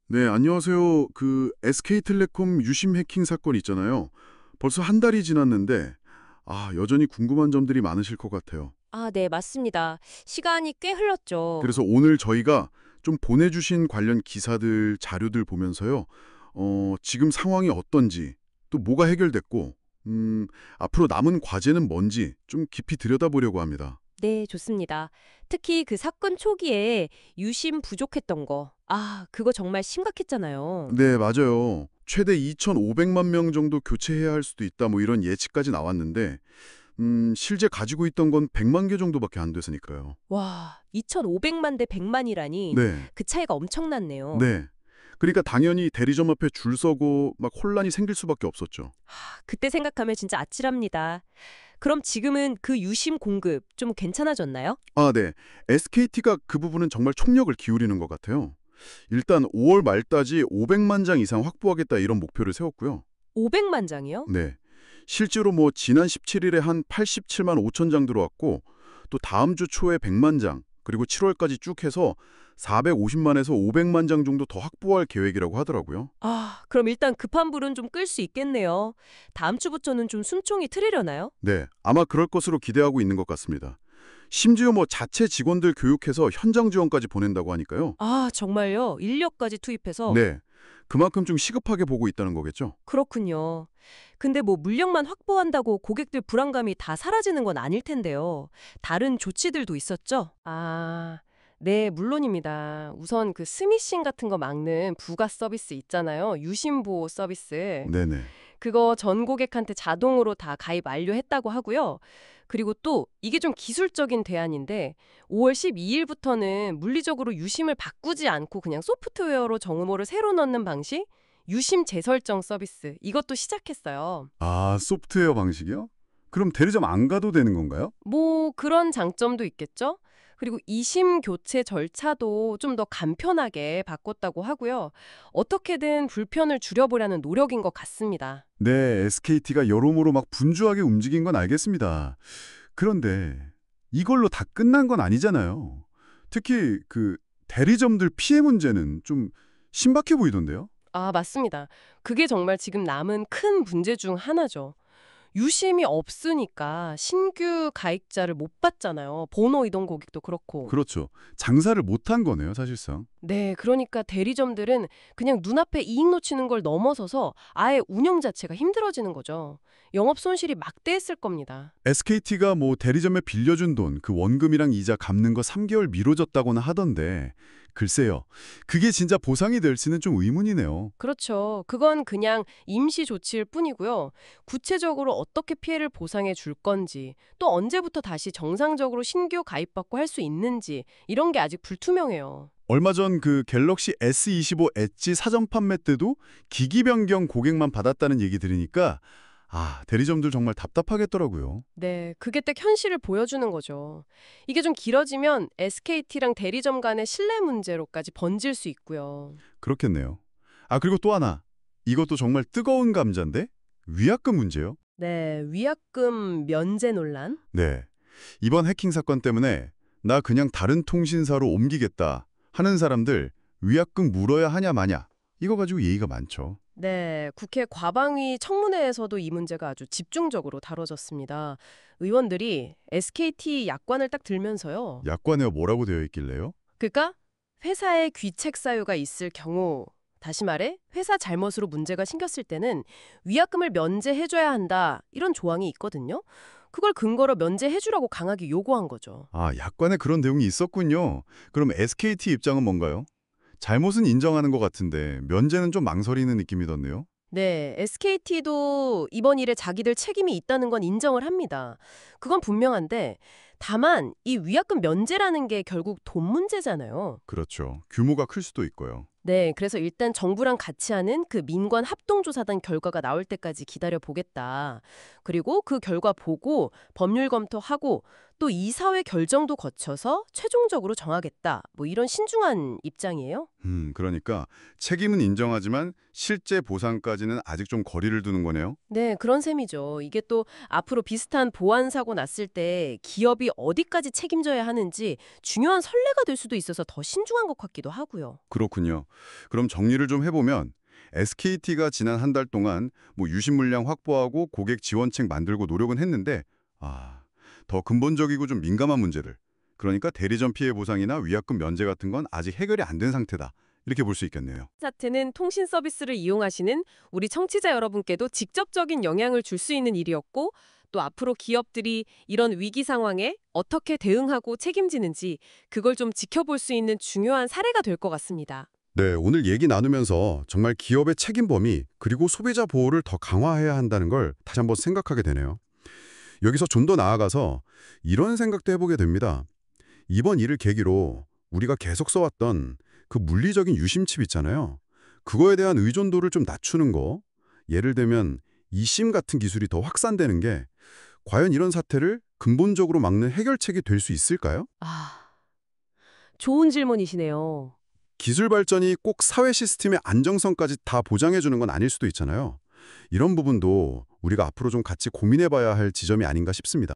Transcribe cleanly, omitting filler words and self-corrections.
네, 안녕하세요. SK텔레콤 유심 해킹 사건 있잖아요. 벌써 한 달이 지났는데, 여전히 궁금한 점들이 많으실 것 같아요. 아, 네, 맞습니다. 시간이 꽤 흘렀죠. 그래서 오늘 저희가 좀 보내주신 관련 기사들, 자료들 보면서요. 지금 상황이 어떤지, 또 뭐가 해결됐고, 앞으로 남은 과제는 뭔지 좀 깊이 들여다보려고 합니다. 네, 좋습니다. 특히 그 사건 초기에 유심 부족했던 거. 그거 정말 심각했잖아요. 네, 맞아요. 최대 2,500만 명 정도 교체해야 할 수도 있다, 뭐 이런 예측까지 나왔는데, 실제 가지고 있던 건 100만 개 정도밖에 안 돼서니까요. 와, 2,500만 대 100만이라니 네, 그 차이가 엄청났네요. 네. 그러니까 당연히 대리점 앞에 줄 서고 막 혼란이 생길 수밖에 없었죠. 그때 생각하면 진짜 아찔합니다. 그럼 지금은 그 유심 공급 좀 괜찮아졌나요? 네. SKT가 그 부분은 정말 총력을 기울이는 것 같아요. 일단 5월 말까지 500만 장 이상 확보하겠다 이런 목표를 세웠고요. 500만 장이요? 네. 실제로 뭐 지난 17일에 한 87만 5천 장 들어왔고 또 다음 주 초에 100만 장 그리고 7월까지 쭉 해서 450만에서 500만 장 정도 더 확보할 계획이라고 하더라고요. 그럼 일단 급한 불은 좀 끌 수 있겠네요. 다음 주부터는 좀 숨통이 트이려나요? 네, 아마 그럴 것으로 기대하고 있는 것 같습니다. 심지어 뭐 자체 직원들 교육해서 현장 지원까지 보낸다고 하니까요. 정말요? 인력까지 투입해서? 네, 그만큼 좀 시급하게 보고 있다는 거겠죠. 그렇군요. 근데 뭐 물량만 확보한다고 고객들 불안감이 다 사라지는 건 아닐 텐데요. 다른 조치들도 있었죠? 네, 물론입니다. 우선 그 스미싱 같은 거 막는 부가 서비스 있잖아요. 유심보호 서비스. 네네. 그거 전 고객한테 자동으로 다 가입 완료했다고 하고요. 그리고 또 이게 좀 기술적인 대안인데 5월 12일부터는 물리적으로 유심을 바꾸지 않고 그냥 소프트웨어로 정보를 새로 넣는 방식? 유심 재설정 서비스. 이것도 시작했어요. 소프트웨어 방식이요? 그럼 대리점 안 가도 되는 건가요? 뭐 그런 장점도 있겠죠? 그리고 이심 교체 절차도 좀 더 간편하게 바꿨다고 하고요. 어떻게든 불편을 줄여보려는 노력인 것 같습니다. 네, SKT가 여러모로 막 분주하게 움직인 건 알겠습니다. 그런데 이걸로 다 끝난 건 아니잖아요. 특히 대리점들 피해 문제는 좀 신박해 보이던데요? 맞습니다. 그게 정말 지금 남은 큰 문제 중 하나죠. 유심이 없으니까 신규 가입자를 못 받잖아요. 번호 이동 고객도 그렇고. 그렇죠. 장사를 못한 거네요, 사실상. 네, 그러니까 대리점들은 그냥 눈앞에 이익 놓치는 걸 넘어서서 아예 운영 자체가 힘들어지는 거죠. 영업 손실이 막대했을 겁니다. SKT가 뭐 대리점에 빌려준 돈, 그 원금이랑 이자 갚는 거 3개월 미뤄졌다고는 하던데, 글쎄요. 그게 진짜 보상이 될지는 좀 의문이네요. 그렇죠. 그건 그냥 임시 조치일 뿐이고요. 구체적으로 어떻게 피해를 보상해 줄 건지, 또 언제부터 다시 정상적으로 신규 가입받고 할 수 있는지 이런 게 아직 불투명해요. 얼마 전 갤럭시 S25 엣지 사전 판매 때도 기기 변경 고객만 받았다는 얘기 들으니까 대리점들 정말 답답하겠더라고요. 네, 그게 딱 현실을 보여주는 거죠. 이게 좀 길어지면 SKT랑 대리점 간의 신뢰 문제로까지 번질 수 있고요. 그렇겠네요. 그리고 또 하나. 이것도 정말 뜨거운 감자인데 위약금 문제요. 네, 위약금 면제 논란? 네. 이번 해킹 사건 때문에 나 그냥 다른 통신사로 옮기겠다 하는 사람들 위약금 물어야 하냐 마냐. 이거 가지고 얘기가 많죠. 네, 국회 과방위 청문회에서도 이 문제가 아주 집중적으로 다뤄졌습니다. 의원들이 SKT 약관을 딱 들면서요. 약관에 뭐라고 되어 있길래요? 그러니까 회사에 귀책 사유가 있을 경우, 다시 말해 회사 잘못으로 문제가 생겼을 때는 위약금을 면제해줘야 한다. 이런 조항이 있거든요. 그걸 근거로 면제해주라고 강하게 요구한 거죠. 약관에 그런 내용이 있었군요. 그럼 SKT 입장은 뭔가요? 잘못은 인정하는 것 같은데 면제는 좀 망설이는 느낌이던데요. 네, SKT도 이번 일에 자기들 책임이 있다는 건 인정을 합니다. 그건 분명한데, 다만 이 위약금 면제라는 게 결국 돈 문제잖아요. 그렇죠. 규모가 클 수도 있고요. 네, 그래서 일단 정부랑 같이 하는 그 민관 합동조사단 결과가 나올 때까지 기다려 보겠다. 그리고 그 결과 보고 법률 검토하고 또 이사회 결정도 거쳐서 최종적으로 정하겠다. 뭐 이런 신중한 입장이에요. 그러니까 책임은 인정하지만 실제 보상까지는 아직 좀 거리를 두는 거네요. 네, 그런 셈이죠. 이게 또 앞으로 비슷한 보안 사고 났을 때 기업이 어디까지 책임져야 하는지 중요한 선례가 될 수도 있어서 더 신중한 것 같기도 하고요. 그렇군요. 그럼 정리를 좀 해보면 SKT가 지난 한 달 동안 뭐 유심 물량 확보하고 고객 지원책 만들고 노력은 했는데 더 근본적이고 좀 민감한 문제들, 그러니까 대리점 피해 보상이나 위약금 면제 같은 건 아직 해결이 안 된 상태다. 이렇게 볼 수 있겠네요. 사태는 통신 서비스를 이용하시는 우리 청취자 여러분께도 직접적인 영향을 줄 수 있는 일이었고 또 앞으로 기업들이 이런 위기 상황에 어떻게 대응하고 책임지는지 그걸 좀 지켜볼 수 있는 중요한 사례가 될 것 같습니다. 네, 오늘 얘기 나누면서 정말 기업의 책임 범위 그리고 소비자 보호를 더 강화해야 한다는 걸 다시 한번 생각하게 되네요. 여기서 좀 더 나아가서 이런 생각도 해보게 됩니다. 이번 일을 계기로 우리가 계속 써왔던 그 물리적인 유심칩 있잖아요. 그거에 대한 의존도를 좀 낮추는 거. 예를 들면 eSIM 같은 기술이 더 확산되는 게 과연 이런 사태를 근본적으로 막는 해결책이 될 수 있을까요? 좋은 질문이시네요. 기술 발전이 꼭 사회 시스템의 안정성까지 다 보장해 주는 건 아닐 수도 있잖아요. 이런 부분도 우리가 앞으로 좀 같이 고민해 봐야 할 지점이 아닌가 싶습니다.